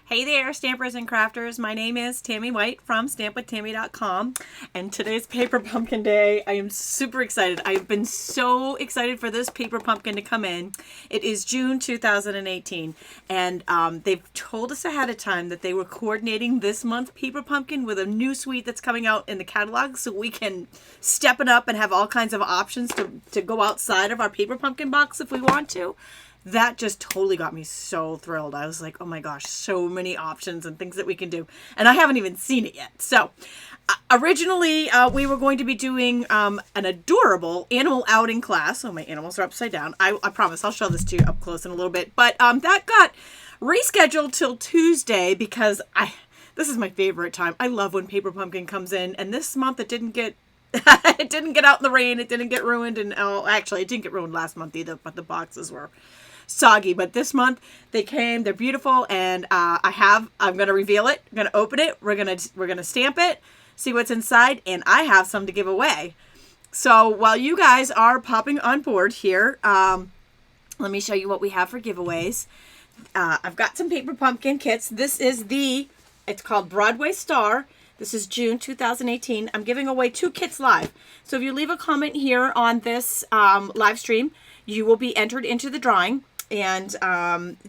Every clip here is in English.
Hey there, stampers and crafters. My name is Tami White from stampwithtami.com, and today's Paper Pumpkin Day. I am super excited. I've been so excited for this paper pumpkin to come in. It is June 2018, and they've told us ahead of time that they were coordinating this month's paper pumpkin with a new suite that's coming out in the catalog, so we can step it up and have all kinds of options to go outside of our paper pumpkin box if we want to. That just totally got me so thrilled. I was like, oh my gosh, so many options and things that we can do. And I haven't even seen it yet. So originally we were going to be doing an adorable animal outing class. Oh, my animals are upside down. I promise I'll show this to you up close in a little bit. But that got rescheduled till Tuesday because this is my favorite time. I love when Paper Pumpkin comes in. And this month it didn't get it didn't get out in the rain. It didn't get ruined. And actually, it didn't get ruined last month either. But the boxes were soggy. But this month they came. They're beautiful, and I'm gonna reveal it. I'm gonna open it. We're gonna stamp it, see what's inside, and I have some to give away. So while you guys are popping on board here, let me show you what we have for giveaways. I've got some paper pumpkin kits. This is it's called Broadway Star. This is June 2018. I'm giving away 2 kits live. So if you leave a comment here on this live stream, you will be entered into the drawing. And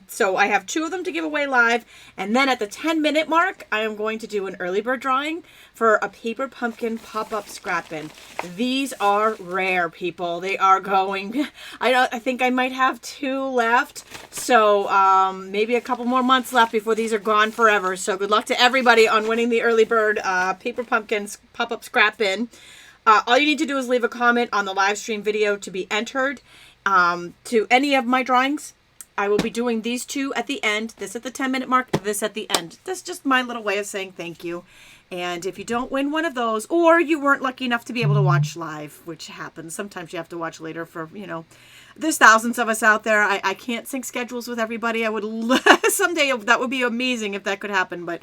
so I have 2 of them to give away live. And then at the 10-minute mark, I am going to do an early bird drawing for a paper pumpkin pop-up scrap bin. These are rare, people. They are going. I think I might have 2 left. So maybe a couple more months left before these are gone forever. So good luck to everybody on winning the early bird paper pumpkins pop-up scrap bin. All you need to do is leave a comment on the live stream video to be entered to any of my drawings. I will be doing these 2 at the end, this at the 10-minute mark, this at the end. That's just my little way of saying thank you. And if you don't win one of those, or you weren't lucky enough to be able to watch live, which happens, sometimes you have to watch later for, there's thousands of us out there. I can't sync schedules with everybody. I would someday, that would be amazing if that could happen, but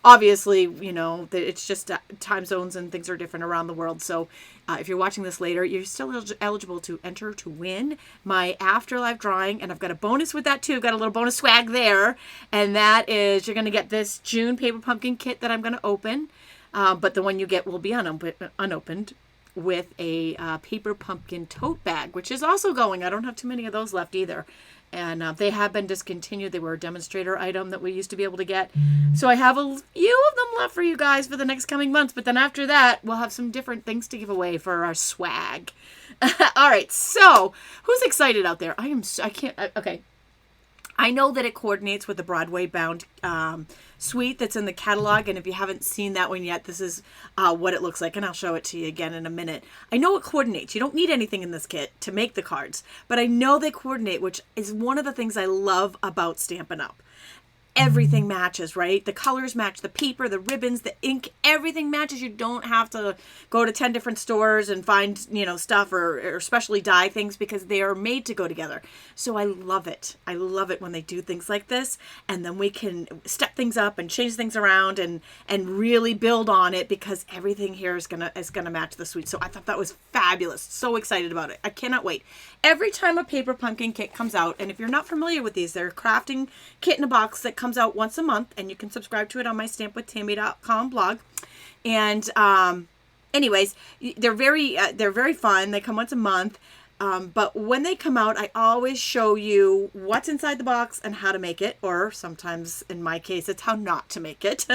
obviously, it's just time zones and things are different around the world. So if you're watching this later, you're still eligible to enter to win my afterlife drawing. And I've got a bonus with that too. I've got a little bonus swag there. And that is, you're going to get this June paper pumpkin kit that I'm going to open. But the one you get will be unopened with a paper pumpkin tote bag, which is also going. I don't have too many of those left either. And they have been discontinued. They were a demonstrator item that we used to be able to get. So I have a few of them left for you guys for the next coming months. But then after that, we'll have some different things to give away for our swag. All right. So who's excited out there? Okay. I know that it coordinates with the Broadway bound suite that's in the catalog. And if you haven't seen that one yet, this is what it looks like. And I'll show it to you again in a minute. I know it coordinates. You don't need anything in this kit to make the cards. But I know they coordinate, which is one of the things I love about Stampin' Up! Everything matches, right? The colors match, the paper, the ribbons, the ink, everything matches. You don't have to go to 10 different stores and find, stuff or specially dye things because they are made to go together. So I love it. I love it when they do things like this, and then we can step things up and change things around and really build on it because everything here is gonna match the suite. So I thought that was fabulous. So excited about it. I cannot wait. Every time a paper pumpkin kit comes out, and if you're not familiar with these, they're a crafting kit in a box that comes out once a month, and you can subscribe to it on my stampwithtami.com blog. And anyways, they're very fun. They come once a month. But when they come out, I always show you what's inside the box and how to make it, or sometimes in my case, it's how not to make it.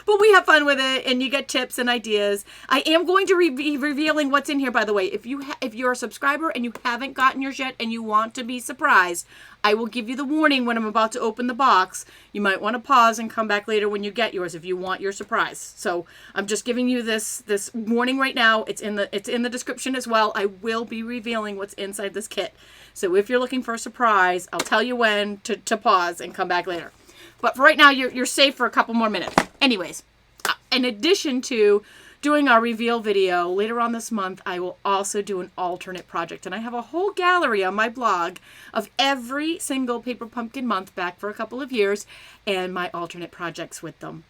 But we have fun with it, and you get tips and ideas. I am going to be revealing what's in here, by the way. If you're a subscriber and you haven't gotten yours yet and you want to be surprised, I will give you the warning when I'm about to open the box. You might want to pause and come back later when you get yours if you want your surprise. So I'm just giving you this warning right now. It's in the description as well. I will be revealing what's inside this kit. So if you're looking for a surprise, I'll tell you when to pause and come back later. But for right now, you're safe for a couple more minutes. Anyways, in addition to doing our reveal video later on this month, I will also do an alternate project. And I have a whole gallery on my blog of every single paper pumpkin month back for a couple of years and my alternate projects with them.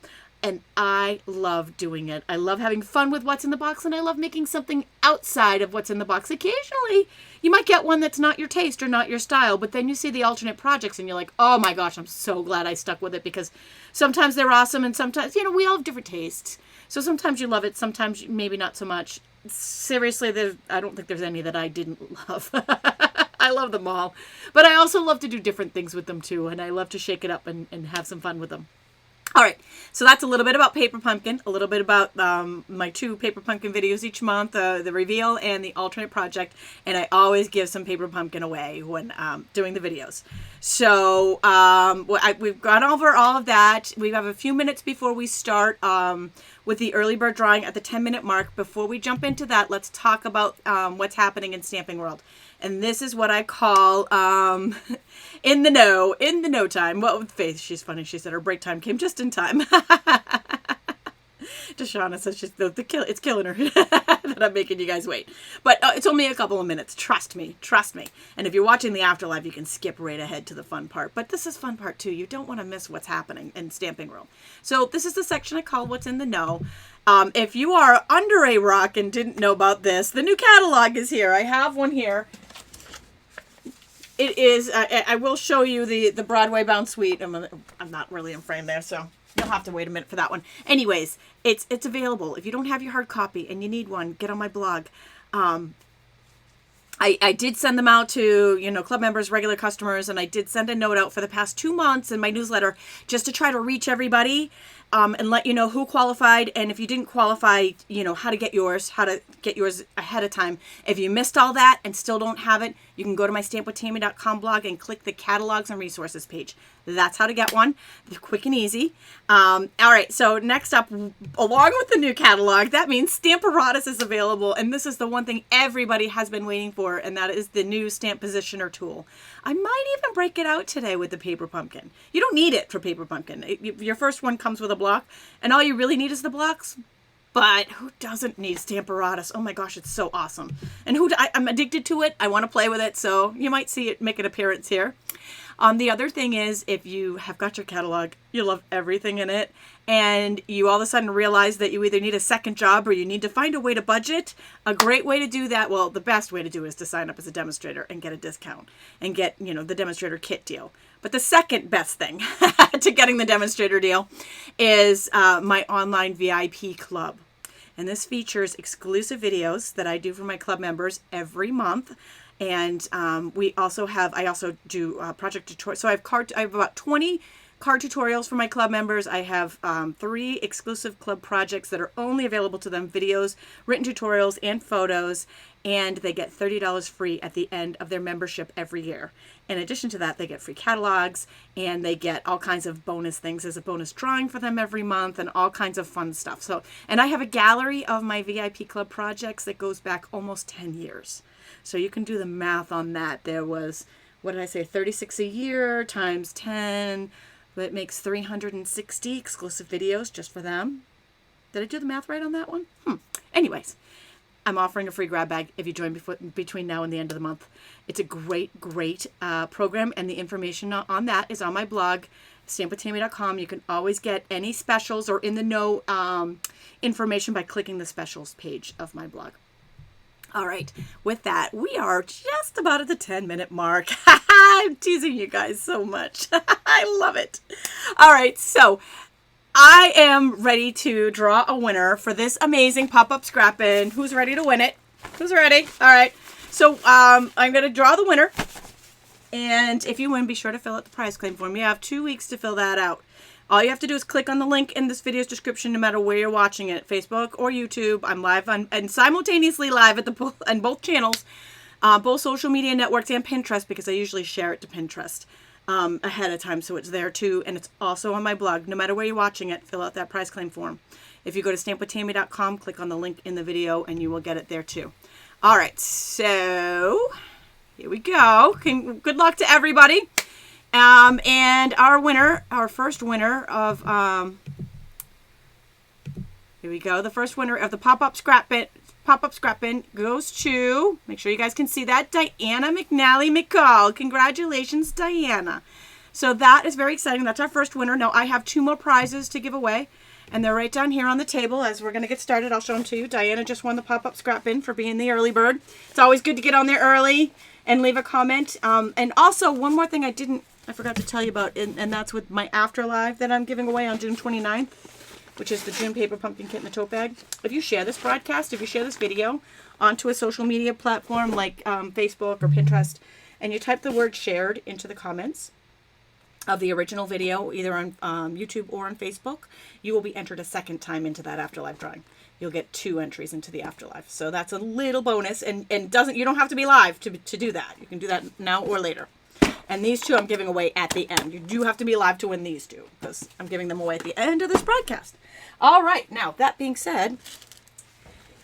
And I love doing it. I love having fun with what's in the box, and I love making something outside of what's in the box. Occasionally, you might get one that's not your taste or not your style, but then you see the alternate projects and you're like, oh my gosh, I'm so glad I stuck with it, because sometimes they're awesome and sometimes, we all have different tastes. So sometimes you love it, sometimes maybe not so much. Seriously, I don't think there's any that I didn't love. I love them all. But I also love to do different things with them too, and I love to shake it up and have some fun with them. All right, so that's a little bit about Paper Pumpkin, a little bit about my 2 Paper Pumpkin videos each month, the reveal and the alternate project, and I always give some Paper Pumpkin away when doing the videos. So we've gone over all of that. We have a few minutes before we start with the early bird drawing at the 10-minute mark. Before we jump into that, let's talk about what's happening in Stamping World. And this is what I call in the know time. Well, with Faith, she's funny. She said her break time came just in time. Deshauna says it's killing her that I'm making you guys wait. But it's only a couple of minutes. Trust me. And if you're watching the afterlife, you can skip right ahead to the fun part. But this is fun part too. You don't want to miss what's happening in Stamping World. So this is the section I call What's in the Know. If you are under a rock and didn't know about this, the new catalog is here. I have one here. It is, I will show you the Broadway Bound Suite. I'm not really in frame there, so you'll have to wait a minute for that one. Anyways, it's available. If you don't have your hard copy and you need one, get on my blog. I did send them out to, club members, regular customers, and I did send a note out for the past 2 months in my newsletter just to try to reach everybody and let you know who qualified. And if you didn't qualify, how to get yours ahead of time. If you missed all that and still don't have it, you can go to my stampwithtami.com blog and click the catalogs and resources page. That's how to get one. They're quick and easy. All right, so next up, along with the new catalog, that means Stamparatus is available, and this is the one thing everybody has been waiting for, and that is the new stamp positioner tool. I might even break it out today with the Paper Pumpkin. You don't need it for Paper Pumpkin. Your first one comes with a block, and all you really need is the blocks. But who doesn't need Stamparatus? Oh my gosh, it's so awesome. And I'm addicted to it. I want to play with it, so you might see it make an appearance here. The other thing is, if you have got your catalog, you love everything in it, and you all of a sudden realize that you either need a second job or you need to find a way to budget, a great way to do that, well, the best way to do it is to sign up as a demonstrator and get a discount and get, the demonstrator kit deal. But the second best thing to getting the demonstrator deal is my online VIP club. And this features exclusive videos that I do for my club members every month. And I also do project tutorials. So I have about 20 card tutorials for my club members. I have 3 exclusive club projects that are only available to them, videos, written tutorials, and photos. And they get $30 free at the end of their membership every year. In addition to that, they get free catalogs, and they get all kinds of bonus things as a bonus drawing for them every month, and all kinds of fun stuff. And I have a gallery of my VIP club projects that goes back almost 10 years. So you can do the math on that. There was, 36 a year times 10. That makes 360 exclusive videos just for them. Did I do the math right on that one? Anyways, I'm offering a free grab bag if you join between now and the end of the month. It's a great program, and the information on that is on my blog, stampwithtami.com. You can always get any specials or in the know information by clicking the specials page of my blog. All right, with that, we are just about at the 10-minute mark. I'm teasing you guys so much. I love it. All right, so I am ready to draw a winner for this amazing pop-up scrap-in. Who's ready to win it? Who's ready? All right, so I'm going to draw the winner. And if you win, be sure to fill out the prize claim form. You have 2 weeks to fill that out. All you have to do is click on the link in this video's description, no matter where you're watching it, Facebook or YouTube. I'm live and simultaneously live at on both channels, both social media networks and Pinterest, because I usually share it to Pinterest ahead of time, so it's there too. And it's also on my blog. No matter where you're watching it, fill out that prize claim form. If you go to stampwithtami.com, click on the link in the video, and you will get it there too. All right, so here we go. Good luck to everybody. And our first winner of, here we go. The first winner of the pop-up scrap bin goes to, make sure you guys can see that, Diana McNally McCall. Congratulations, Diana. So that is very exciting. That's our first winner. Now I have 2 more prizes to give away. And they're right down here on the table. As we're going to get started, I'll show them to you. Diana just won the pop-up scrap bin for being the early bird. It's always good to get on there early and leave a comment. And also, one more thing I forgot to tell you about, and that's with my After Live that I'm giving away on June 29th, which is the June Paper Pumpkin Kit in the tote bag. If you share this broadcast, if you share this video onto a social media platform like Facebook or Pinterest, and you type the word shared into the comments of the original video, either on YouTube or on Facebook, you will be entered a second time into that Afterlife drawing. You'll get 2 entries into the Afterlife. So that's a little bonus, and you don't have to be live to do that. You can do that now or later. And these 2 I'm giving away at the end. You do have to be live to win these 2, because I'm giving them away at the end of this broadcast. All right, now that being said,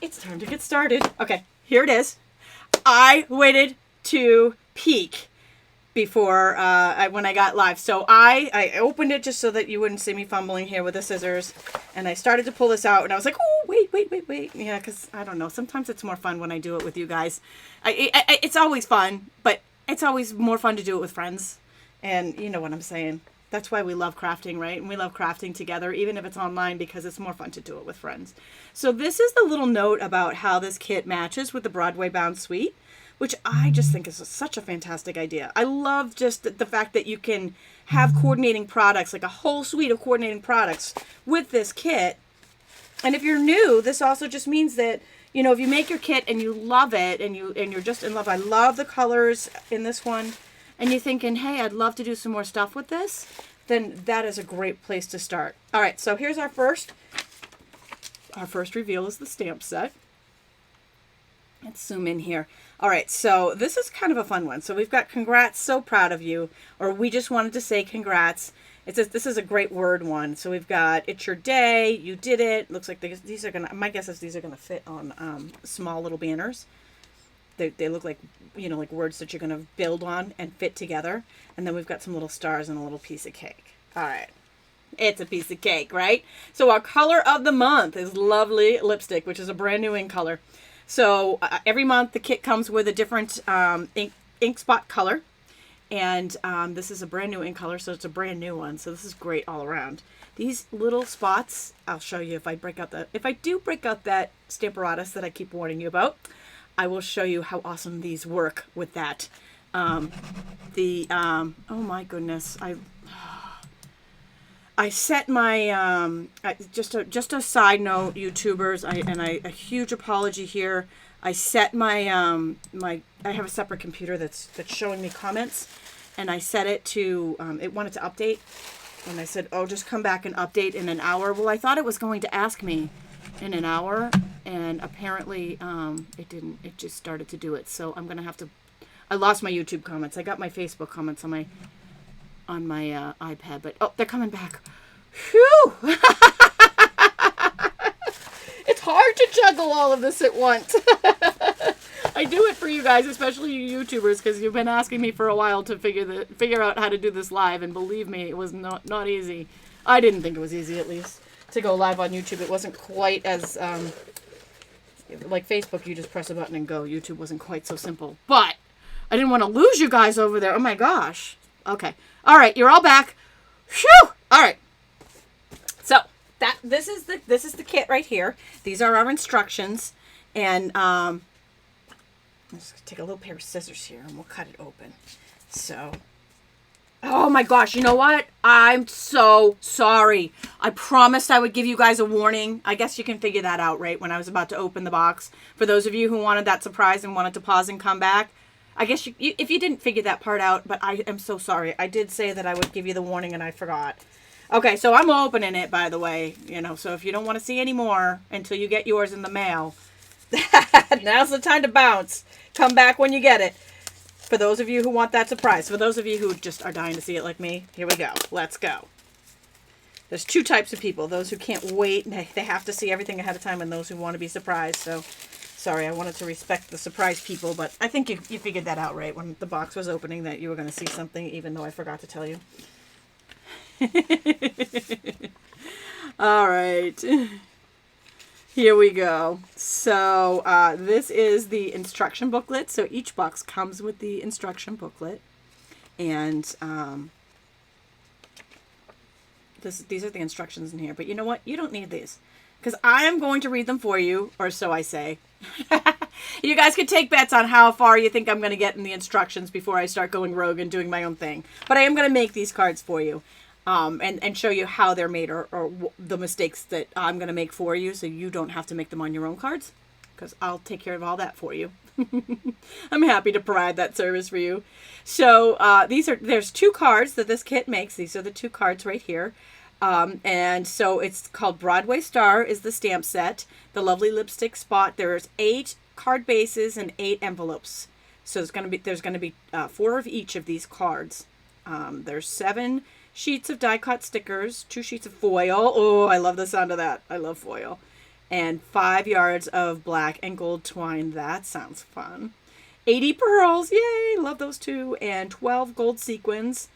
it's time to get started. Okay, here it is. I waited to peek before when I got live. So I opened it just so that you wouldn't see me fumbling here with the scissors. And I started to pull this out, and I was like, oh, wait. Yeah, because I don't know. Sometimes it's more fun when I do it with you guys. It's always fun, but it's always more fun to do it with friends. And you know what I'm saying. That's why we love crafting, right? And we love crafting together, even if it's online, because it's more fun to do it with friends. So this is the little note about how this kit matches with the Broadway Bound Suite, which I just think is such a fantastic idea. I love just the fact that you can have coordinating products, like a whole suite of coordinating products with this kit. And if you're new, this also just means that, you know, if you make your kit and you love it and you're just in love, I love the colors in this one, and you're thinking, hey, I'd love to do some more stuff with this, then that is a great place to start. All right, so here's our first reveal is the stamp set. Let's zoom in here. All right, so this is kind of a fun one. So we've got congrats, so proud of you, or we just wanted to say congrats. It says this is a great word one. So we've got it's your day, you did it. Looks like these are gonna. My guess is these are gonna fit on small little banners. They look like, you know, like words that you're gonna build on and fit together. And then we've got some little stars and a little piece of cake. All right. It's a piece of cake, right? So our color of the month is Lovely Lipstick, which is a brand new ink color. So every month the kit comes with a different ink spot color. And this is a brand new ink color, so it's a brand new one. So this is great all around. These little spots, I'll show you if I do break out that Stamparatus that I keep warning you about, I will show you how awesome these work with that. Oh my goodness, I set my just a side note, YouTubers, a huge apology here. I set my I have a separate computer that's showing me comments, and I set it to it wanted to update, and I said, oh, just come back and update in an hour. Well, I thought it was going to ask me in an hour, and apparently it didn't. It just started to do it. So I'm gonna have to. I lost my YouTube comments. I got my Facebook comments on my iPad, but oh, they're coming back. Phew! It's hard to juggle all of this at once. I do it for you guys, especially you YouTubers, because you've been asking me for a while to figure out how to do this live, and believe me, it was not easy. I didn't think it was easy, at least, to go live on YouTube. It wasn't quite as like Facebook. You just press a button and go. YouTube wasn't quite so simple, but I didn't want to lose you guys over there. Oh my gosh. Okay. All right, you're all back. Phew! All right. So this is the kit right here. These are our instructions, and let's take a little pair of scissors here, and we'll cut it open. So, oh my gosh, you know what? I'm so sorry. I promised I would give you guys a warning. I guess you can figure that out, right? When I was about to open the box, for those of you who wanted that surprise and wanted to pause and come back. I guess if you didn't figure that part out, but I am so sorry. I did say that I would give you the warning, and I forgot. Okay, so I'm opening it, by the way. You know, so if you don't want to see any more until you get yours in the mail, now's the time to bounce. Come back when you get it. For those of you who want that surprise. For those of you who just are dying to see it like me, here we go. Let's go. There's 2 types of people. Those who can't wait, they have to see everything ahead of time, and those who want to be surprised. So, sorry, I wanted to respect the surprise people, but I think you figured that out, right? When the box was opening, that you were going to see something, even though I forgot to tell you. All right. Here we go. So this is the instruction booklet. So each box comes with the instruction booklet. And These are the instructions in here. But you know what? You don't need these because I am going to read them for you, or so I say. You guys can take bets on how far you think I'm going to get in the instructions before I start going rogue and doing my own thing. But I am going to make these cards for you and show you how they're made or the mistakes that I'm going to make for you so you don't have to make them on your own cards because I'll take care of all that for you. I'm happy to provide that service for you. So there's 2 cards that this kit makes. These are the 2 cards right here. And so it's called Broadway Star is the stamp set. The Lovely Lipstick Spot. There's 8 card bases and 8 envelopes. So there's gonna be 4 of each of these cards. There's 7 sheets of die cut stickers, 2 sheets of foil. Oh, I love the sound of that. I love foil. And 5 yards of black and gold twine. That sounds fun. 80 pearls. Yay, love those too. And 12 gold sequins.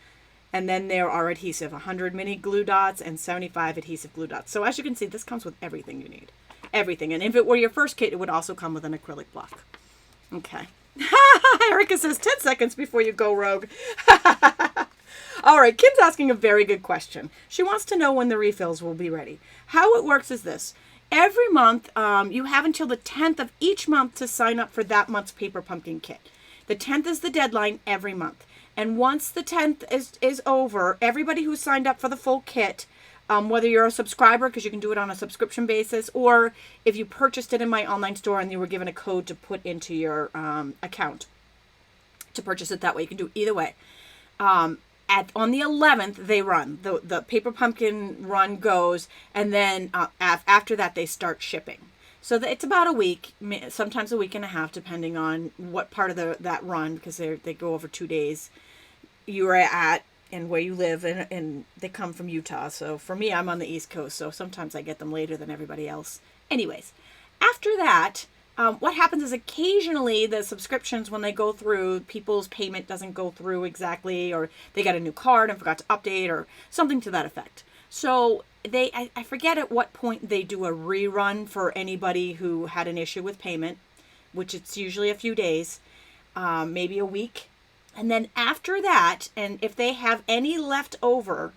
And then there are adhesive, 100 mini glue dots and 75 adhesive glue dots. So as you can see, this comes with everything you need. Everything. And if it were your first kit, it would also come with an acrylic block. Okay. Erica says 10 seconds before you go rogue. All right, Kim's asking a very good question. She wants to know when the refills will be ready. How it works is this. Every month, you have until the 10th of each month to sign up for that month's Paper Pumpkin kit. The 10th is the deadline every month. And once the 10th is over, everybody who signed up for the full kit, whether you're a subscriber, because you can do it on a subscription basis, or if you purchased it in my online store and you were given a code to put into your account to purchase it that way, you can do it either way. On the 11th, they run. The Paper Pumpkin run goes, and then after that, they start shipping. So it's about a week, sometimes a week and a half, depending on what part of that run, because they go over 2 days you are at and where you live, and they come from Utah. So for me, I'm on the East Coast, so sometimes I get them later than everybody else. Anyways, after that, what happens is occasionally the subscriptions, when they go through, people's payment doesn't go through exactly, or they got a new card and forgot to update, or something to that effect. So I forget at what point they do a rerun for anybody who had an issue with payment, which it's usually a few days, maybe a week. And then after that, and if they have any leftover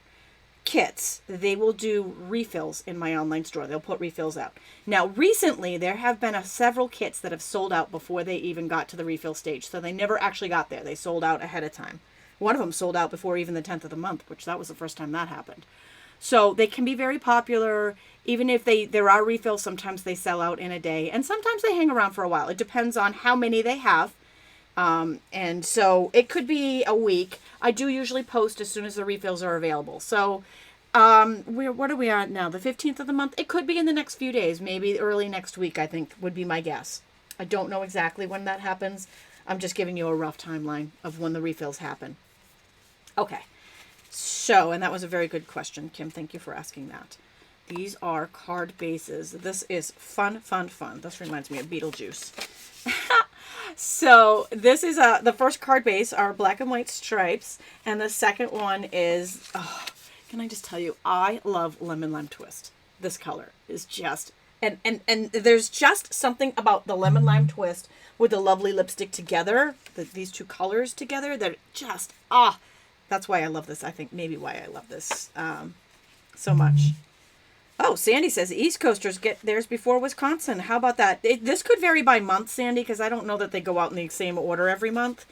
kits, they will do refills in my online store. They'll put refills out. Now, recently, there have been several kits that have sold out before they even got to the refill stage. So they never actually got there. They sold out ahead of time. One of them sold out before even the 10th of the month, which that was the first time that happened. So they can be very popular. Even if there are refills, sometimes they sell out in a day. And sometimes they hang around for a while. It depends on how many they have. And so it could be a week. I do usually post as soon as the refills are available. So what are we on now? The 15th of the month? It could be in the next few days. Maybe early next week, I think, would be my guess. I don't know exactly when that happens. I'm just giving you a rough timeline of when the refills happen. Okay. So, and that was a very good question, Kim. Thank you for asking that. These are card bases. This is fun, fun, fun. This reminds me of Beetlejuice. So this is the first card base are black and white stripes, and the second one is, can I just tell you, I love Lemon Lime Twist. This color is just, and there's just something about the Lemon Lime Twist with the lovely lipstick together, these 2 colors together, that just, that's why I love this. I think maybe why I love this so much. Oh, Sandy says East Coasters get theirs before Wisconsin. How about that? This could vary by month, Sandy, because I don't know that they go out in the same order every month.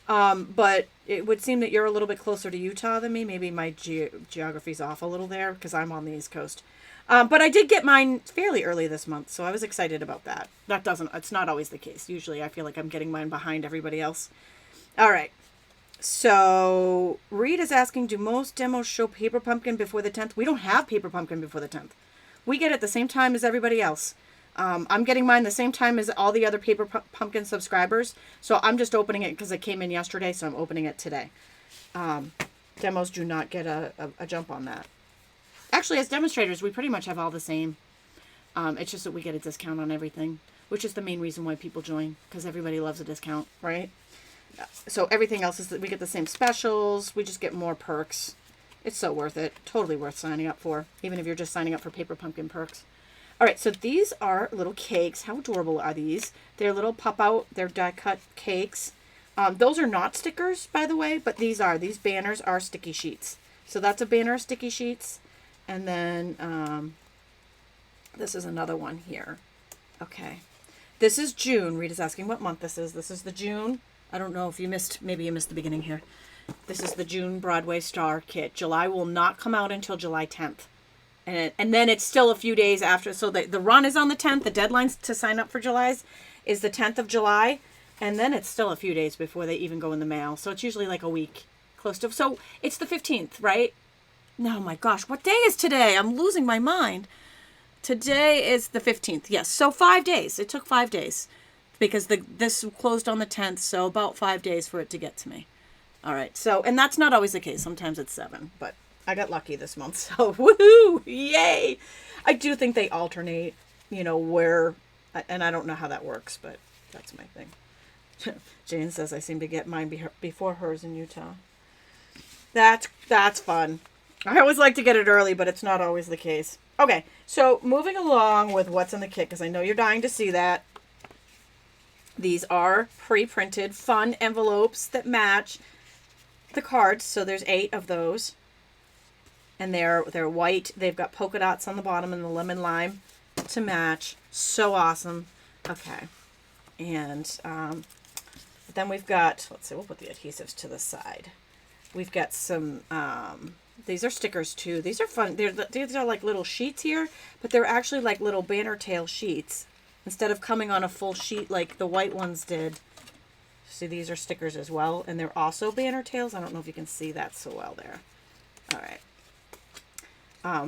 But it would seem that you're a little bit closer to Utah than me. Maybe my geography's off a little there because I'm on the East Coast. But I did get mine fairly early this month, so I was excited about that. It's not always the case. Usually I feel like I'm getting mine behind everybody else. All right. So Reed is asking, do most demos show Paper Pumpkin before the 10th? We don't have Paper Pumpkin before the 10th. We get it the same time as everybody else. I'm getting mine the same time as all the other Paper Pumpkin subscribers. So I'm just opening it because it came in yesterday, so I'm opening it today. Demos do not get a jump on that. Actually, as demonstrators, we pretty much have all the same. It's just that we get a discount on everything, which is the main reason why people join, because everybody loves a discount, right? So everything else is that we get the same specials. We just get more perks. It's so worth it. Totally worth signing up for, even if you're just signing up for Paper Pumpkin perks. All right, so these are little cakes. How adorable are these? They're little pop-out. They're die-cut cakes. Those are not stickers, by the way, but these banners are sticky sheets. So that's a banner of sticky sheets. And then this is another one here. Okay. This is June. Rita's asking what month this is. This is the June. I don't know if you missed, maybe you missed the beginning here. This is the June Broadway Star kit. July will not come out until July 10th. And then it's still a few days after. So the run is on the 10th. The deadline to sign up for July's is the 10th of July. And then it's still a few days before they even go in the mail. So it's usually like a week. Close to. So it's the 15th, right? No, my gosh. What day is today? I'm losing my mind. Today is the 15th. Yes. So 5 days. It took 5 days. Because this closed on the 10th. So about 5 days for it to get to me. All right. So, and that's not always the case. Sometimes it's 7. But I got lucky this month. So, woohoo! Yay! I do think they alternate, you know, where, and I don't know how that works, but that's my thing. Jane says I seem to get mine before hers in Utah. That's fun. I always like to get it early, but it's not always the case. Okay, so moving along with what's in the kit, because I know you're dying to see that. These are pre-printed fun envelopes that match the cards. So there's 8 of those. And they're white. They've got polka dots on the bottom and the lemon lime to match. So awesome. Okay. And then we've got, let's see, we'll put the adhesives to the side. We've got some, these are stickers too. These are fun. These are like little sheets here, but they're actually like little banner tail sheets instead of coming on a full sheet like the white ones did. See, these are stickers as well. And they're also banner tails. I don't know if you can see that so well there. All right.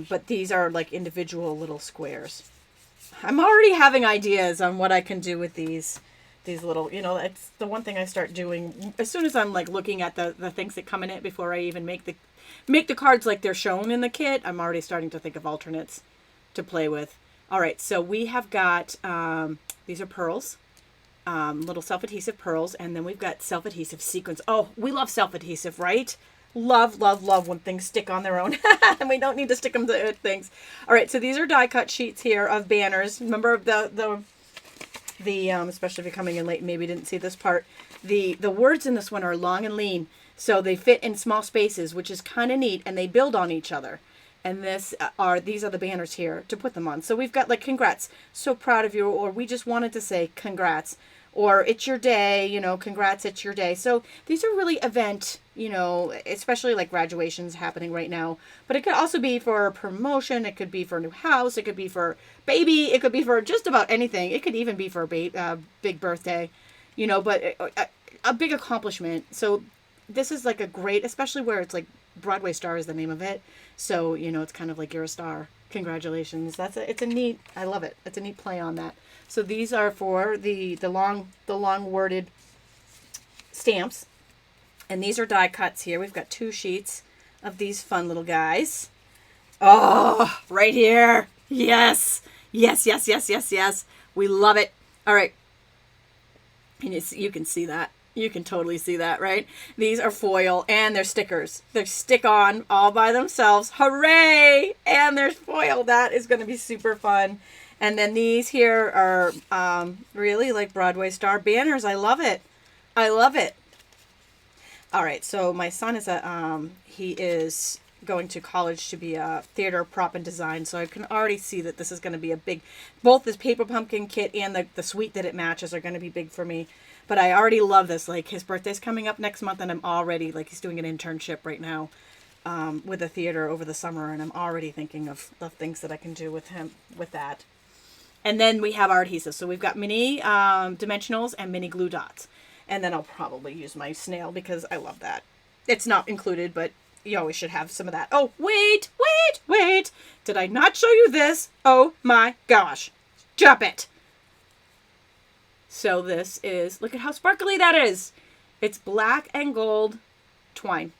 But these are like individual little squares. I'm already having ideas on what I can do with these little, you know, it's the one thing I start doing as soon as I'm like looking at the things that come in it before I even make the cards like they're shown in the kit. I'm already starting to think of alternates to play with. All right, so we have got, these are pearls, little self-adhesive pearls, and then we've got self-adhesive sequins. Oh, we love self-adhesive, right? Love, love, love when things stick on their own. And we don't need to stick them to things. All right, so these are die cut sheets here of banners. Remember the especially if you're coming in late and maybe didn't see this part. The words in this one are long and lean. So they fit in small spaces, which is kind of neat, and they build on each other. And these are the banners here to put them on. So we've got like, congrats, so proud of you, or we just wanted to say congrats, or it's your day, you know, congrats, it's your day. So these are really event, you know, especially like graduations happening right now. But it could also be for a promotion. It could be for a new house. It could be for baby. It could be for just about anything. It could even be for a big birthday, you know, but a big accomplishment. So this is like a great, especially where it's like Broadway Star is the name of it. So, you know, it's kind of like you're a star. Congratulations. It's a neat, I love it. It's a neat play on that. So these are for the long worded stamps. And these are die cuts here. We've got 2 sheets of these fun little guys. Oh, right here. Yes. Yes, yes, yes, yes, yes. We love it. All right. And you can see that. You can totally see that, right? These are foil and they're stickers. They're stick on all by themselves. Hooray! And there's foil. That is going to be super fun. And then these here are really like Broadway Star banners. I love it. I love it. All right. So my son is he is going to college to be a theater prop and design. So I can already see that this is going to be a big, both this paper pumpkin kit and the suite that it matches are going to be big for me. But I already love this. Like, his birthday's coming up next month, and I'm already, like, he's doing an internship right now with a theater over the summer, and I'm already thinking of the things that I can do with him with that. And then we have our adhesives. So we've got mini dimensionals and mini glue dots. And then I'll probably use my snail because I love that. It's not included, but you always should have some of that. Oh, wait. Did I not show you this? Oh, my gosh. Drop it. So this is, look at how sparkly that is. It's black and gold twine,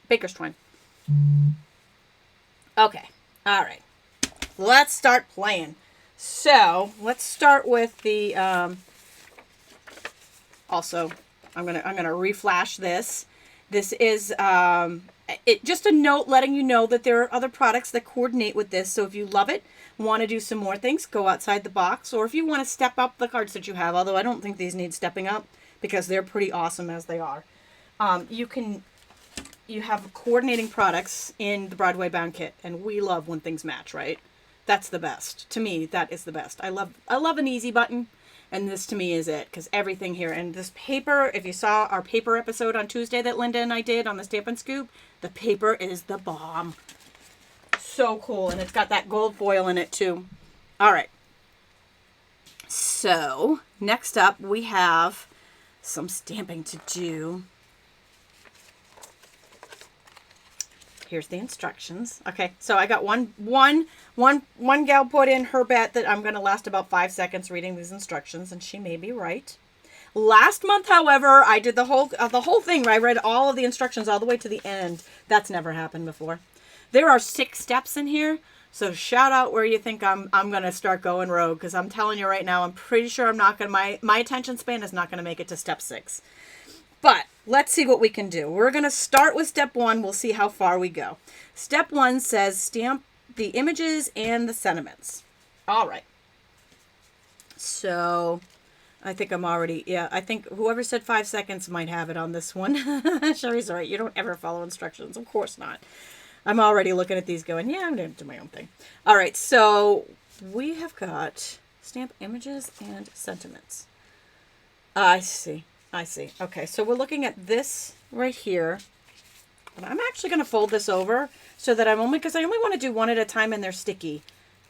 baker's twine. Okay, all right. Let's start playing. So let's start with the, also, I'm gonna reflash this. This is, just a note letting you know that there are other products that coordinate with this. So if you love it, want to do some more things, go outside the box. Or if you want to step up the cards that you have, although I don't think these need stepping up because they're pretty awesome as they are. You can you have coordinating products in the Broadway Bound kit, and we love when things match, right? That's the best. To me, that is the best. I love an easy button, and this to me is it, because everything here, and this paper, if you saw our paper episode on Tuesday that Linda and I did on the Stamp and Scoop, the paper is the bomb. So cool, and it's got that gold foil in it too. All right. So, next up, we have some stamping to do. Here's the instructions. Okay, so I got one gal put in her bet that I'm going to last about 5 seconds reading these instructions, and she may be right. Last month, however, I did the whole thing where I read all of the instructions all the way to the end. That's never happened before. There are 6 steps in here, so shout out where you think I'm going to start going rogue, because I'm telling you right now, I'm pretty sure I'm not going to, my attention span is not going to make it to step 6. But let's see what we can do. We're going to start with step 1. We'll see how far we go. Step 1 says stamp the images and the sentiments. All right. So I think I'm already, I think whoever said 5 seconds might have it on this one. Sherry's right. You don't ever follow instructions. Of course not. I'm already looking at these going, yeah, I'm going to do my own thing. All right. So we have got stamp images and sentiments. I see. Okay, so we're looking at this right here. And I'm actually going to fold this over so that because I only want to do one at a time and they're sticky.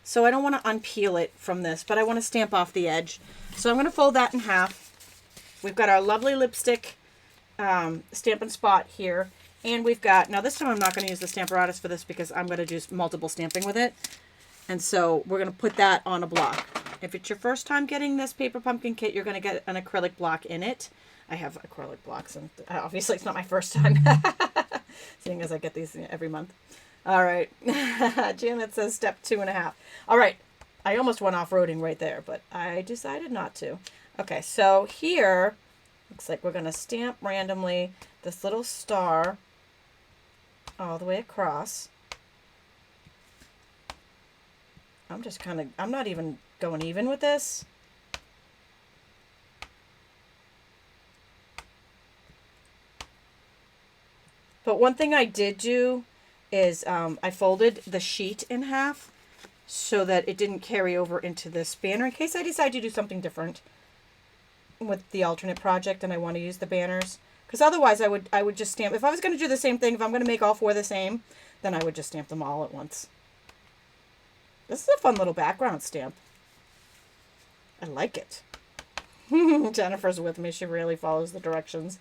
So I don't want to unpeel it from this, but I want to stamp off the edge. So I'm going to fold that in half. We've got our lovely lipstick Stampin' Spot here. And we've got, now this time I'm not going to use the Stamparatus for this because I'm going to do multiple stamping with it. And so we're going to put that on a block. If it's your first time getting this paper pumpkin kit, you're going to get an acrylic block in it. I have acrylic blocks, and obviously it's not my first time, seeing as I get these every month. All right. Janet says step 2.5. All right. I almost went off-roading right there, but I decided not to. Okay, so here, looks like we're going to stamp randomly this little star all the way across. I'm not even going even with this. But one thing I did do is I folded the sheet in half so that it didn't carry over into this banner in case I decide to do something different with the alternate project and I want to use the banners. Because otherwise I would just stamp. If I was going to do the same thing, if I'm going to make all 4 the same, then I would just stamp them all at once. This is a fun little background stamp. I like it. Jennifer's with me. She really follows the directions.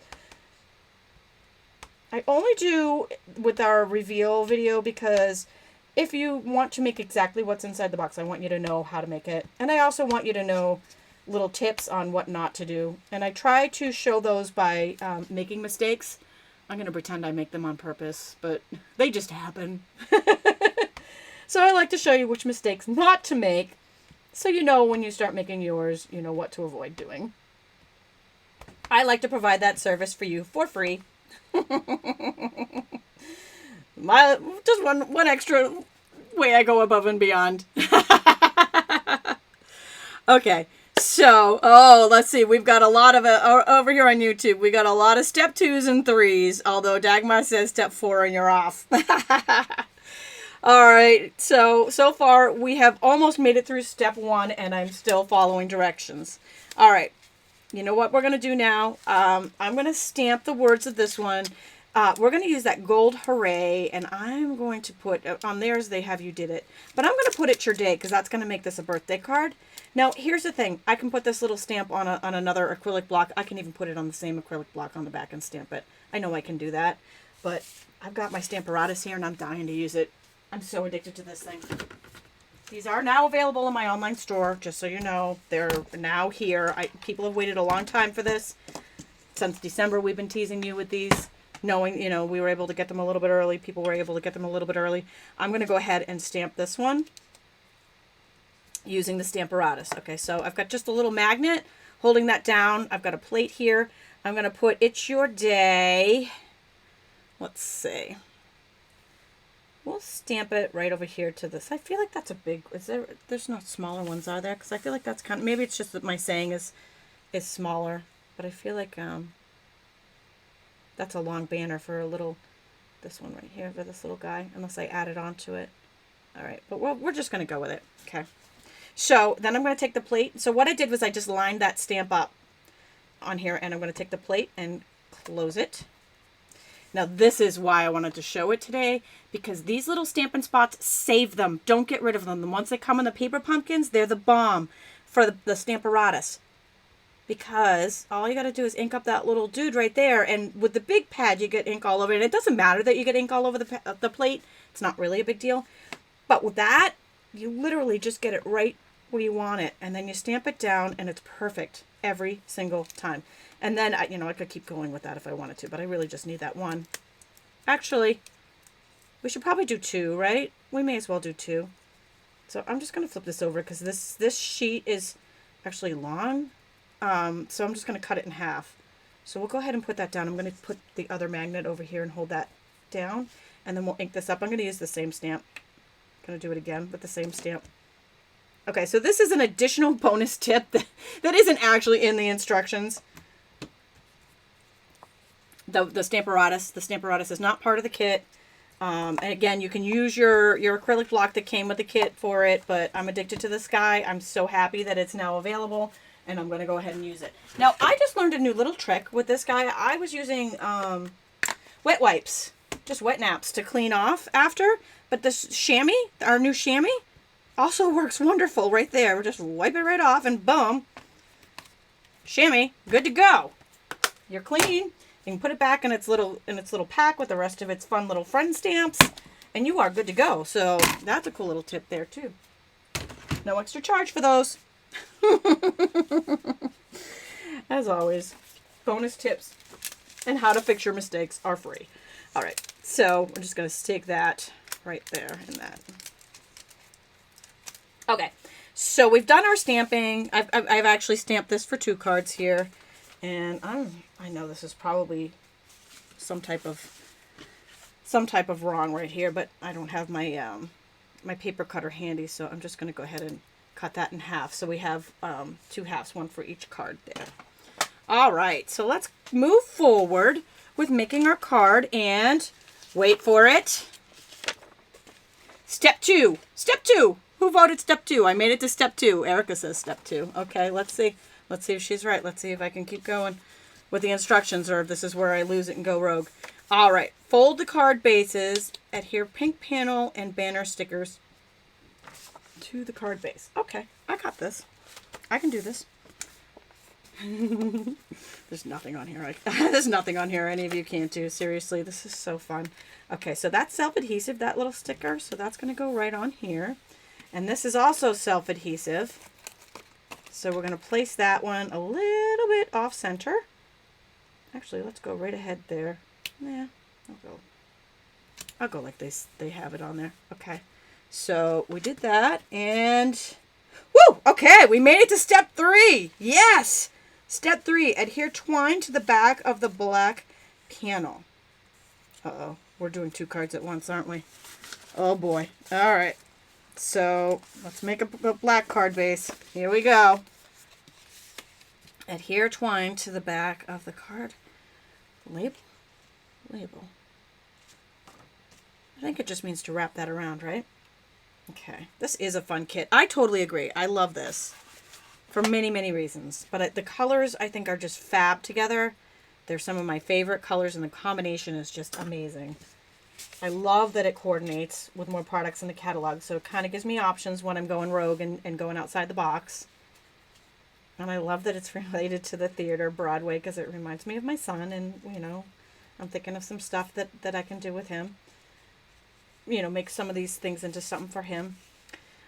I only do with our reveal video because if you want to make exactly what's inside the box, I want you to know how to make it. And I also want you to know little tips on what not to do. And I try to show those by making mistakes. I'm going to pretend I make them on purpose, but they just happen. So I like to show you which mistakes not to make so you know when you start making yours, you know what to avoid doing. I like to provide that service for you for free. Just one extra way I go above and beyond. Okay, so let's see, we've got a lot of over here on YouTube. We got a lot of step 2s and 3s, although Dagmar says step 4 and you're off. All right, so far we have almost made it through step 1 and I'm still following directions. All right. You know what we're going to do now? I'm going to stamp the words of this one. We're going to use that gold hooray, and I'm going to put, on theirs they have you did it, but I'm going to put it's your day because that's going to make this a birthday card. Now, here's the thing. I can put this little stamp on another acrylic block. I can even put it on the same acrylic block on the back and stamp it. I know I can do that, but I've got my Stamparatus here, and I'm dying to use it. I'm so addicted to this thing. These are now available in my online store, just so you know. They're now here. People have waited a long time for this. Since December, we've been teasing you with these, knowing, you know, we were able to get them a little bit early. People were able to get them a little bit early. I'm going to go ahead and stamp this one using the Stamparatus. Okay, so I've got just a little magnet holding that down. I've got a plate here. I'm going to put It's Your Day. Let's see. We'll stamp it right over here to this. I feel like that's a big, there's no smaller ones, are there? Because I feel like that's kind of, maybe it's just that my saying is smaller. But I feel like that's a long banner for a little this one right here for this little guy, unless I added onto it. All right, but we're just going to go with it. Okay. So then I'm going to take the plate. So what I did was I just lined that stamp up on here, and I'm going to take the plate and close it. Now this is why I wanted to show it today, because these little Stampin' Spots, save them. Don't get rid of them. Once they come in the paper pumpkins, they're the bomb for the Stamparatus. Because all you got to do is ink up that little dude right there, and with the big pad you get ink all over it. It doesn't matter that you get ink all over the plate. It's not really a big deal. But with that, you literally just get it right where you want it, and then you stamp it down, and it's perfect every single time. And then, you know, I could keep going with that if I wanted to, but I really just need that one. Actually, we should probably do two, right? We may as well do two. So I'm just going to flip this over because this sheet is actually long. So I'm just going to cut it in half. So we'll go ahead and put that down. I'm going to put the other magnet over here and hold that down, and then we'll ink this up. I'm going to use the same stamp. I'm going to do it again with the same stamp. Okay, so this is an additional bonus tip that isn't actually in the instructions. The Stamparatus is not part of the kit. And again, you can use your acrylic block that came with the kit for it, but I'm addicted to this guy. I'm so happy that it's now available, and I'm going to go ahead and use it. Now, I just learned a new little trick with this guy. I was using wet wipes, just wet naps to clean off after, but this chamois, our new chamois, also works wonderful right there. We'll just wipe it right off, and boom, chamois, good to go. You're clean. You can put it back in its little pack with the rest of its fun little friend stamps, and you are good to go. So that's a cool little tip there too. No extra charge for those. As always, bonus tips and how to fix your mistakes are free. All right, so we're just going to stick that right there in that. Okay, so we've done our stamping. I've actually stamped this for 2 cards here. And I know this is probably some type of wrong right here, but I don't have my my paper cutter handy, so I'm just going to go ahead and cut that in half. So we have 2 halves, one for each card there. All right, so let's move forward with making our card, and wait for it. Step 2. Step 2. Who voted step 2? I made it to step 2. Erica says step 2. Okay, let's see. Let's see if she's right. Let's see if I can keep going with the instructions, or if this is where I lose it and go rogue. All right. Fold the card bases. Adhere pink panel and banner stickers to the card base. Okay. I got this. I can do this. There's nothing on here. There's nothing on here any of you can't do. Seriously, this is so fun. Okay, so that's self-adhesive, that little sticker. So that's going to go right on here. And this is also self-adhesive. So we're going to place that one a little bit off center. Actually, let's go right ahead there. Yeah, I'll go like they have it on there. Okay. So we did that, and woo! Okay, we made it to step 3. Yes! Step 3, adhere twine to the back of the black panel. Uh-oh, we're doing 2 cards at once, aren't we? Oh boy. All right. So let's make a black card base. Here we go. Adhere twine to the back of the card label. I think it just means to wrap that around, right? Okay. This is a fun kit. I totally agree. I love this for many, many reasons. But the colors, I think, are just fab together. They're some of my favorite colors, and the combination is just amazing. I love that it coordinates with more products in the catalog, so it kind of gives me options when I'm going rogue and going outside the box. And I love that it's related to the theater, Broadway, because it reminds me of my son, and, you know, I'm thinking of some stuff that I can do with him. You know, make some of these things into something for him.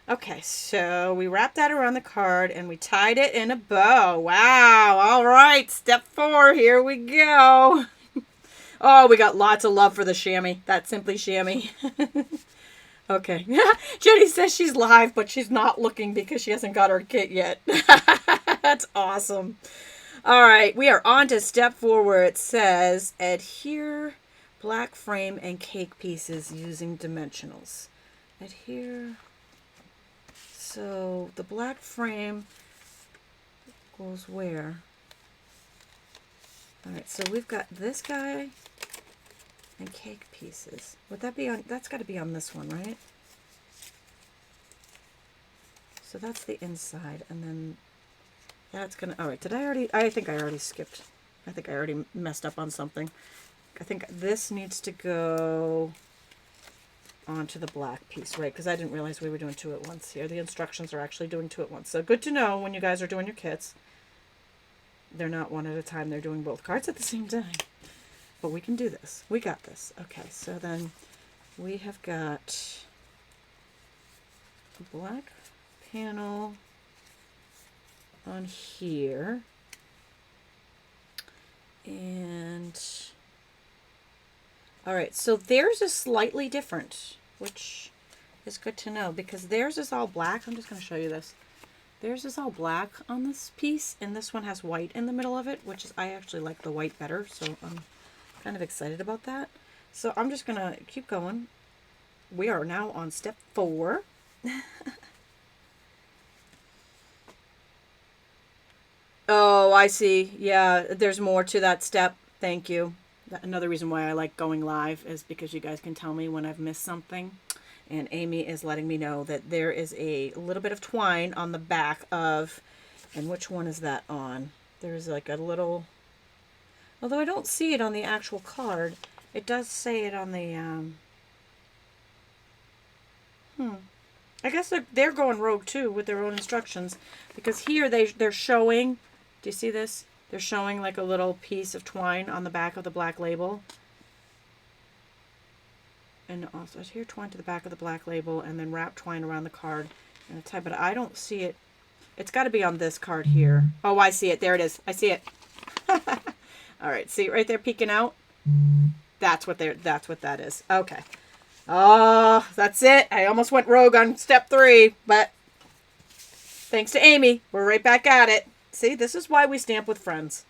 Okay, so we wrapped that around the card, and we tied it in a bow. Wow, all right, step 4, here we go. Oh, we got lots of love for the chamois. That's simply chamois. Okay. Jenny says she's live, but she's not looking because she hasn't got her kit yet. That's awesome. All right. We are on to step 4, where it says adhere black frame and cake pieces using dimensionals. Adhere. So the black frame goes where? All right. So we've got this guy. and cake pieces. Would that be on, that's got to be on this one, right? So that's the inside, and then that's gonna, all right, did I already, I think I already skipped. I think I already messed up on something. I think this needs to go onto the black piece, right? Because I didn't realize we were doing two at once here. The instructions are actually doing two at once. So good to know when you guys are doing your kits. They're not one at a time. They're doing both cards at the same time. But we can do this. We got this. Okay, so then we have got a black panel on here. And all right, so theirs is slightly different, which is good to know because theirs is all black. I'm just going to show you this. Theirs is all black on this piece, and this one has white in the middle of it, which is, I actually like the white better, so I'm kind of excited about that. So I'm just going to keep going. We are now on step 4. Oh, I see. Yeah, there's more to that step. Thank you. Another reason why I like going live is because you guys can tell me when I've missed something. And Amy is letting me know that there is a little bit of twine on the back of, and which one is that on? There's like a little, although I don't see it on the actual card, it does say it on the, I guess they're going rogue too with their own instructions, because here they're showing, do you see this? They're showing like a little piece of twine on the back of the black label. And also here, twine to the back of the black label, and then wrap twine around the card and a tie. But I don't see it. It's got to be on this card here. Oh, I see it. There it is. I see it. All right, see it right there peeking out? That's what that is. Okay. Oh, that's it. I almost went rogue on step 3, but thanks to Amy, we're right back at it. See, this is why we stamp with friends.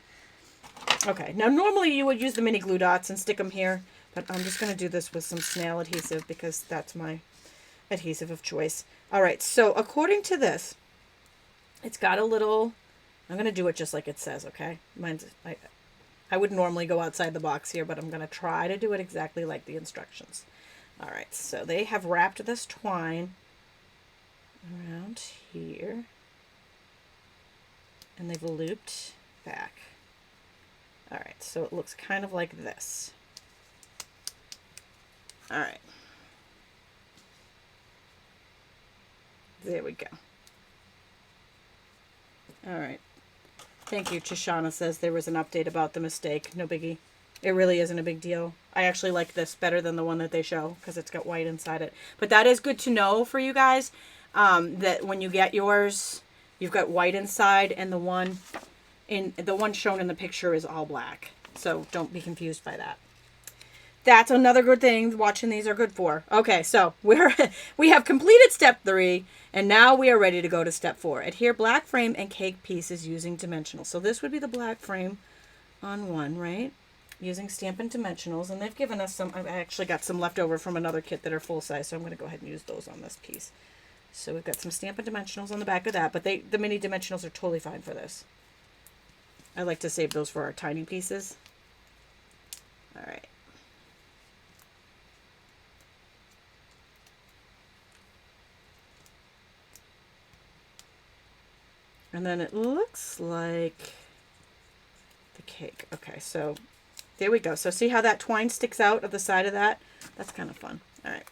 Okay, now normally you would use the mini glue dots and stick them here, but I'm just going to do this with some snail adhesive because that's my adhesive of choice. All right, so according to this, it's got a little, I'm going to do it just like it says, okay? I would normally go outside the box here, but I'm going to try to do it exactly like the instructions. All right, so they have wrapped this twine around here, and they've looped back. All right, so it looks kind of like this. All right. There we go. All right. Thank you. Chishana says there was an update about the mistake. No biggie. It really isn't a big deal. I actually like this better than the one that they show because it's got white inside it. But that is good to know for you guys, that when you get yours, you've got white inside, and the one shown in the picture is all black. So don't be confused by that. That's another good thing watching these are good for. Okay, so we have completed step 3, and now we are ready to go to step 4. Adhere black frame and cake pieces using dimensionals. So this would be the black frame on one, right? Using Stampin' Dimensionals, and they've given us some. I actually got some left over from another kit that are full size, so I'm going to go ahead and use those on this piece. So we've got some Stampin' Dimensionals on the back of that, but the mini dimensionals are totally fine for this. I like to save those for our tiny pieces. All right. And then it looks like the cake. Okay, so there we go. So see how that twine sticks out of the side of that? That's kind of fun. All right.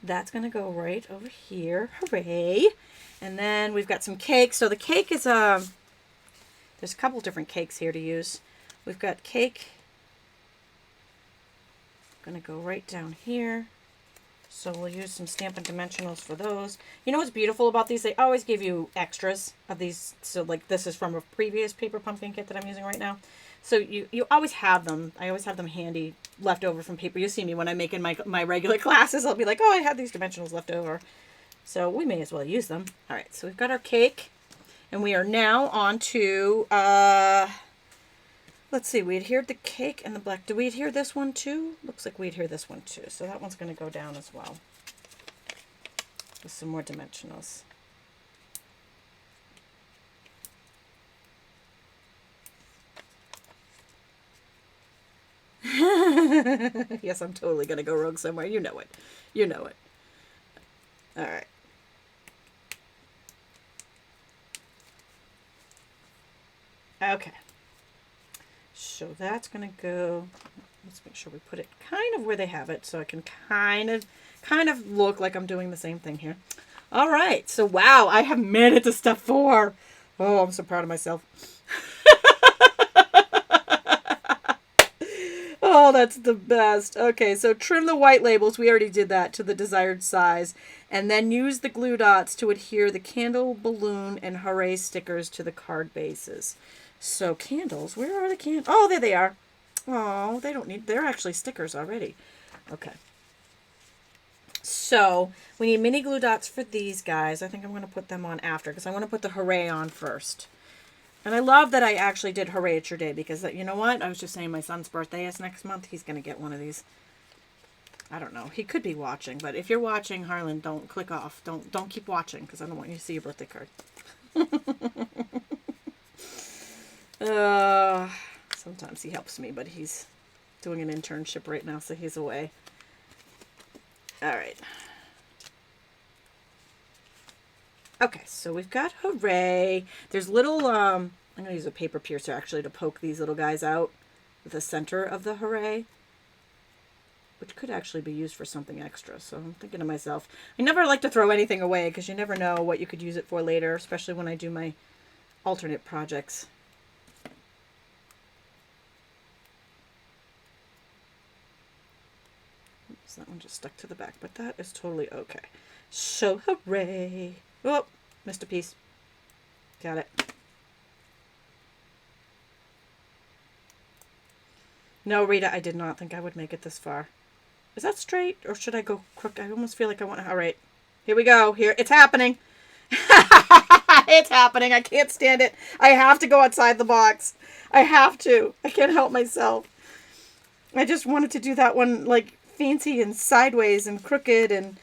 That's going to go right over here. Hooray. And then we've got some cake. So the cake is, there's a couple different cakes here to use. We've got cake. Going to go right down here. So we'll use some Stampin' Dimensionals for those. You know what's beautiful about these? They always give you extras of these. So like this is from a previous paper pumpkin kit that I'm using right now. So you always have them. I always have them handy, left over from paper. You see me when I'm making my regular classes. I'll be like, oh, I have these dimensionals left over. So we may as well use them. All right, so we've got our cake. And we are now on to, let's see, we adhered the cake and the black. Do we adhere this one too? Looks like we adhere this one too. So that one's going to go down as well with some more dimensionals. Yes, I'm totally going to go rogue somewhere. You know it. You know it. All right. Okay. So that's going to go, let's make sure we put it kind of where they have it so I can kind of look like I'm doing the same thing here. All right. So, wow, I have made it to step 4. Oh, I'm so proud of myself. Oh, that's the best. Okay, so trim the white labels. We already did that to the desired size. And then use the glue dots to adhere the candle, balloon, and hooray stickers to the card bases. So candles, where are the candles? Oh, there they are. Oh, they don't need, they're actually stickers already. Okay. So we need mini glue dots for these guys. I think I'm going to put them on after because I want to put the hooray on first. And I love that I actually did Hooray It's Your Day because, you know what? I was just saying my son's birthday is next month. He's going to get one of these. I don't know. He could be watching, but if you're watching, Harlan, don't click off. Don't keep watching because I don't want you to see your birthday card. Sometimes he helps me, but he's doing an internship right now, so he's away. All right. Okay, so we've got Hooray. There's little, I'm going to use a paper piercer actually to poke these little guys out with the center of the Hooray, which could actually be used for something extra. So I'm thinking to myself, I never like to throw anything away because you never know what you could use it for later, especially when I do my alternate projects. Oops, that one just stuck to the back, but that is totally okay. So Hooray. Oh, missed a piece. Got it. No, Rita, I did not think I would make it this far. Is that straight or should I go crooked? I almost feel like I want to. All right. Here we go. Here. It's happening. It's happening. I can't stand it. I have to go outside the box. I have to. I can't help myself. I just wanted to do that one like fancy and sideways and crooked and...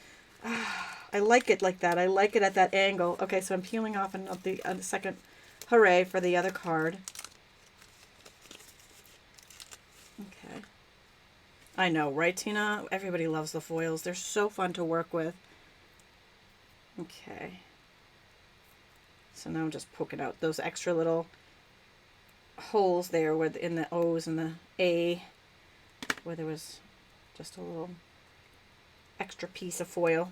I like it like that. I like it at that angle. Okay, so I'm peeling off the second Hooray for the other card. Okay. I know, right, Tina? Everybody loves the foils. They're so fun to work with. Okay. So now I'm just poking out those extra little holes there where in the O's and the A, where there was just a little extra piece of foil.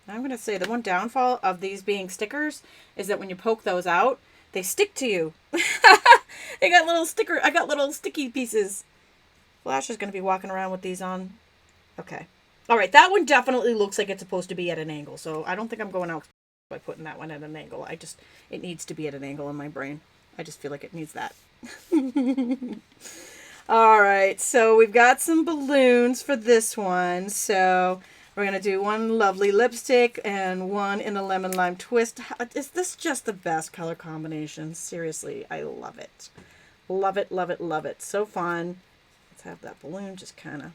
I'm going to say the one downfall of these being stickers is that when you poke those out, they stick to you. They got little I got little sticky pieces. Flash is going to be walking around with these on. Okay. All right. That one definitely looks like it's supposed to be at an angle. So I don't think I'm going out by putting that one at an angle. It needs to be at an angle in my brain. I just feel like it needs that. All right. So we've got some balloons for this one. So... we're going to do one lovely lipstick and one in a lemon lime twist. Is this just the best color combination? Seriously, I love it. Love it, love it, love it. So fun. Let's have that balloon just kind of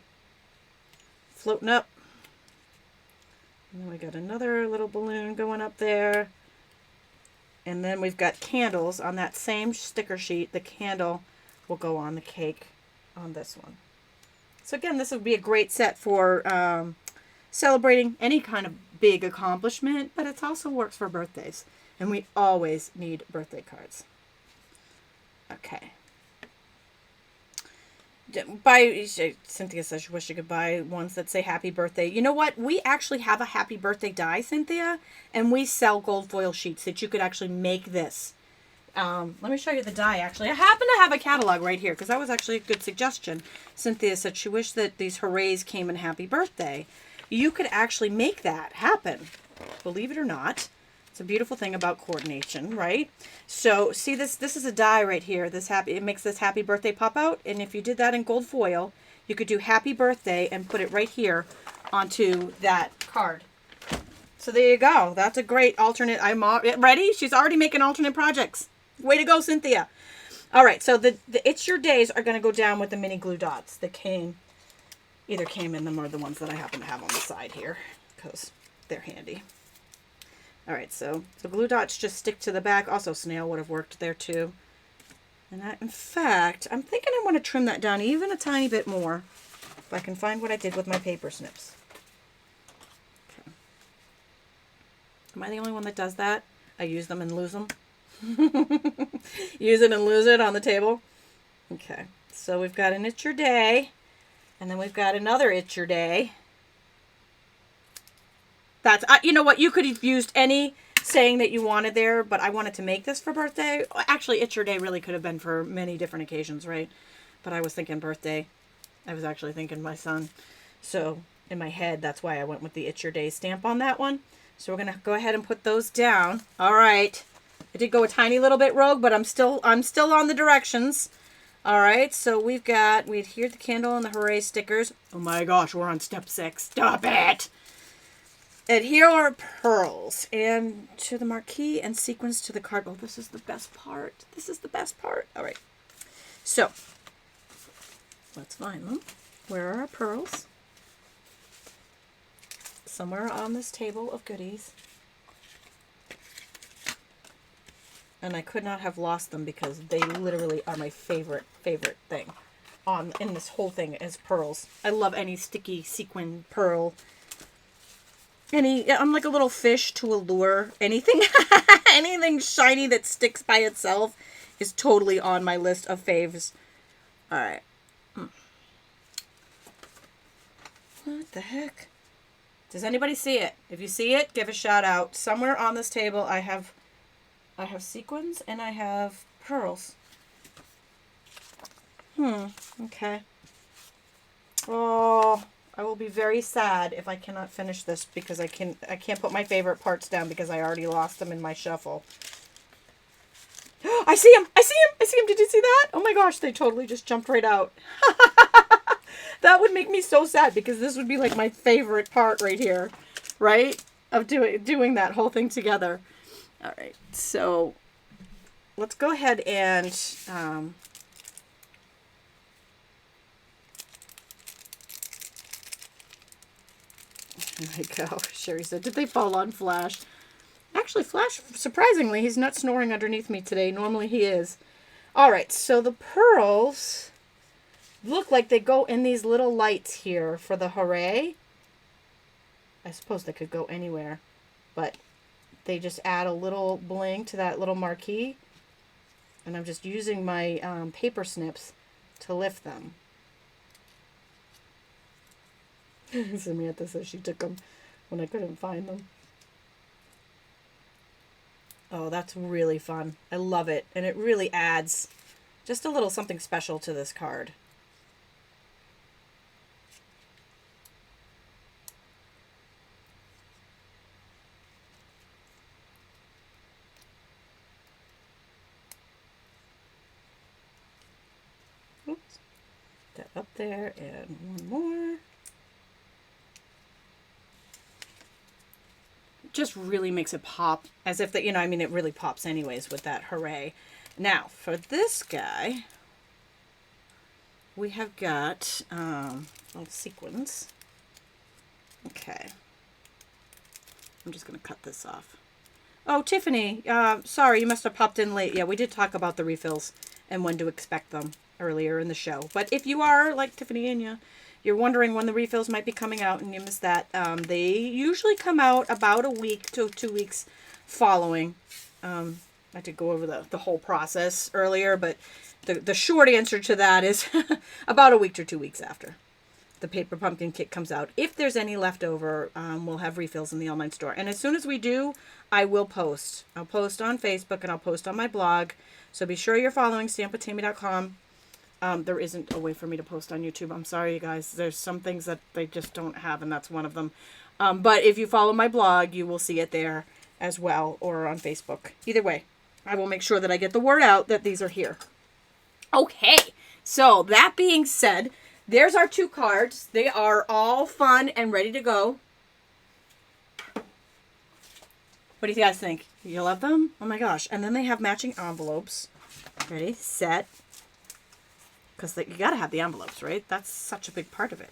floating up. And then we got another little balloon going up there. And then we've got candles on that same sticker sheet. The candle will go on the cake on this one. So again, this would be a great set for... celebrating any kind of big accomplishment, but it also works for birthdays. And we always need birthday cards. Okay. Cynthia says she wishes she could buy ones that say happy birthday. You know what? We actually have a happy birthday die, Cynthia, and we sell gold foil sheets that you could actually make this. Let me show you the die, actually. I happen to have a catalog right here because that was actually a good suggestion. Cynthia said she wished that these hoorays came in happy birthday. You could actually make that happen. Believe it or not. It's a beautiful thing about coordination, right? So see this is a die right here. It makes this happy birthday pop out. And if you did that in gold foil, you could do happy birthday and put it right here onto that card. So there you go. That's a great alternate. I'm ready. She's already making alternate projects. Way to go, Cynthia. All right. So the It's Your Days are going to go down with the mini glue dots that either came in them or the ones that I happen to have on the side here because they're handy. All right, so glue dots just stick to the back. Also, snail would have worked there too. And in fact, I'm thinking I want to trim that down even a tiny bit more if I can find what I did with my paper snips. Okay. Am I the only one that does that? I use them and lose them. Use it and lose it on the table. Okay, so we've got an It's Your Day, and then we've got another It's Your Day. That's, you know what, you could have used any saying that you wanted there, but I wanted to make this for birthday. Actually, It's Your Day really could have been for many different occasions, right? But I was thinking birthday. I was actually thinking my son. So in my head, that's why I went with the It's Your Day stamp on that one. So we're going to go ahead and put those down. All right. I did go a tiny little bit rogue, but I'm still on the directions. All right, so we adhered the candle and the hooray stickers. Oh my gosh, we're on step 6. Stop it. Adhere our pearls and to the marquee and sequins to the card. Oh, this is the best part. This is the best part. All right, so let's find them. Where are our pearls? Somewhere on this table of goodies. And I could not have lost them because they literally are my favorite thing in this whole thing is pearls. I love any sticky sequin pearl. I'm like a little fish to a lure. Anything anything shiny that sticks by itself is totally on my list of faves. All right. What the heck? Does anybody see it? If you see it, give a shout out. Somewhere on this table I have sequins and I have pearls. Okay. Oh, I will be very sad if I cannot finish this because I can't put my favorite parts down because I already lost them in my shuffle. I see him! I see him! I see him! Did you see that? Oh my gosh, they totally just jumped right out. That would make me so sad because this would be like my favorite part right here, right? Of doing that whole thing together. All right, so let's go ahead and there we go. Sherry said, did they fall on Flash? Actually, Flash, surprisingly, he's not snoring underneath me today. Normally he is. All right, so the pearls look like they go in these little lights here for the hooray. I suppose they could go anywhere, but they just add a little bling to that little marquee. And I'm just using my paper snips to lift them. Samantha says she took them when I couldn't find them. Oh, that's really fun. I love it. And it really adds just a little something special to this card. Oops. That up there and one more. Just really makes it pop as if that, I mean, it really pops anyways with that hooray. Now for this guy, we have got little sequins. Okay. I'm just going to cut this off. Oh, Tiffany, sorry, you must have popped in late. Yeah, we did talk about the refills and when to expect them earlier in the show. But if you are like Tiffany and you're wondering when the refills might be coming out and you missed that, they usually come out about a week to 2 weeks following. I did go over the whole process earlier, but the short answer to that is about a week to 2 weeks after the Paper Pumpkin kit comes out. If there's any left over, we'll have refills in the online store. And as soon as we do, I will post. I'll post on Facebook and I'll post on my blog. So be sure you're following stampwithtami.com. There isn't a way for me to post on YouTube. I'm sorry, you guys. There's some things that they just don't have, and that's one of them. But if you follow my blog, you will see it there as well, or on Facebook. Either way, I will make sure that I get the word out that these are here. Okay, so that being said, there's our 2 cards. They are all fun and ready to go. What do you guys think? You love them? Oh my gosh. And then they have matching envelopes. Ready, set. Because you got to have the envelopes, right? That's such a big part of it.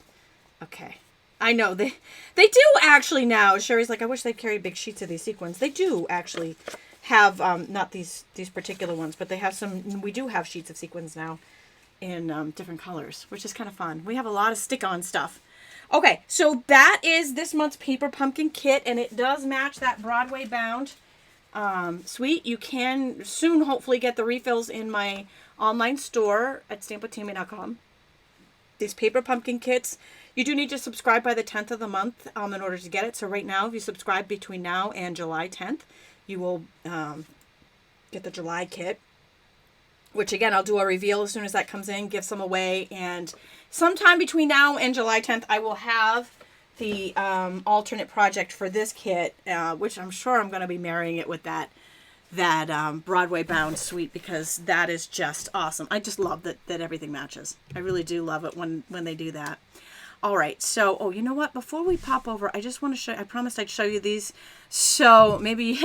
Okay. I know. They do actually now. Sherry's like, I wish they'd carry big sheets of these sequins. They do actually have, not these particular ones, but they have some, we do have sheets of sequins now in different colors, which is kind of fun. We have a lot of stick-on stuff. Okay, so that is this month's Paper Pumpkin kit, and it does match that Broadway bound suite. You can soon hopefully get the refills in my online store at stampwithtami.com. These Paper Pumpkin kits, you do need to subscribe by the 10th of the month in order to get it. So right now, if you subscribe between now and July 10th, you will get the July kit, which again, I'll do a reveal as soon as that comes in, give some away, and sometime between now and July 10th, I will have the alternate project for this kit, which I'm sure I'm going to be marrying it with that Broadway bound suite, because that is just awesome. I just love that everything matches. I really do love it when they do that. All right, so, oh, you know what? Before we pop over, I just want to show, I promised I'd show you these. So maybe,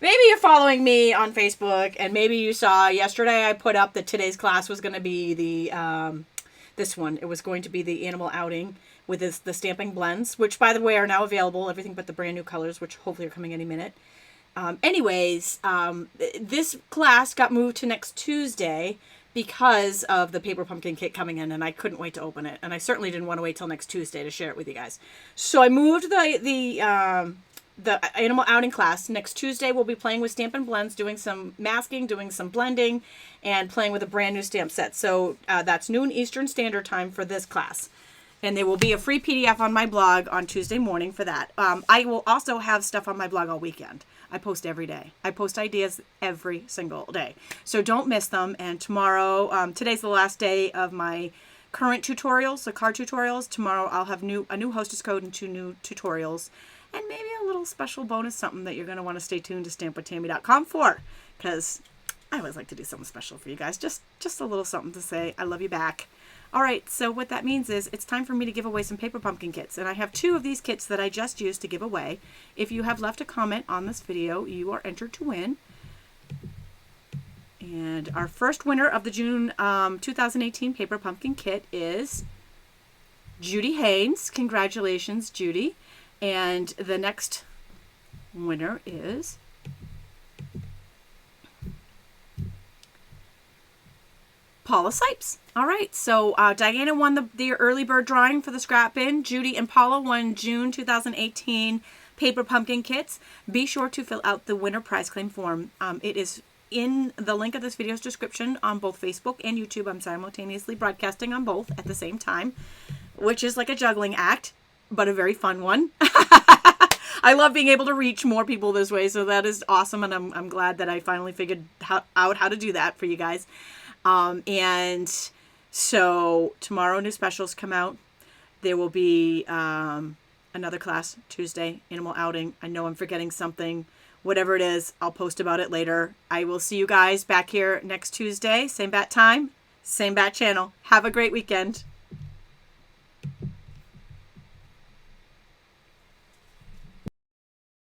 maybe you're following me on Facebook, and maybe you saw yesterday I put up that today's class was going to be the, this one. It was going to be the animal outing with the stamping blends, which, by the way, are now available, everything but the brand new colors, which hopefully are coming any minute. This class got moved to next Tuesday because of the Paper Pumpkin kit coming in, and I couldn't wait to open it. And I certainly didn't want to wait till next Tuesday to share it with you guys. So I moved the animal outing class. Next Tuesday, we'll be playing with Stampin' Blends, doing some masking, doing some blending, and playing with a brand new stamp set. So that's noon Eastern Standard Time for this class. And there will be a free PDF on my blog on Tuesday morning for that. I will also have stuff on my blog all weekend. I post every day. I post ideas every single day. So don't miss them. And tomorrow, today's the last day of my current tutorials, the card tutorials. Tomorrow I'll have a new hostess code and 2 new tutorials. And maybe a little special bonus, something that you're going to want to stay tuned to stampwithtami.com for. Because I always like to do something special for you guys. Just a little something to say, I love you back. All right, so what that means is it's time for me to give away some Paper Pumpkin kits. And I have 2 of these kits that I just used to give away. If you have left a comment on this video, you are entered to win. And our first winner of the June 2018 Paper Pumpkin kit is Judy Haynes. Congratulations, Judy. And the next winner is Paula Sipes. All right, so Diana won the early bird drawing for the scrap bin. Judy and Paula won June 2018 Paper Pumpkin kits. Be sure to fill out the winner prize claim form. It is in the link of this video's description on both Facebook and YouTube. I'm simultaneously broadcasting on both at the same time, which is like a juggling act, but a very fun one. I love being able to reach more people this way, so that is awesome, and I'm glad that I finally figured out how to do that for you guys. And so tomorrow new specials come out. There will be another class Tuesday, animal outing. I know I'm forgetting something. Whatever it is, I'll post about it later. I will see you guys back here next Tuesday. Same bat time, same bat channel. Have a great weekend.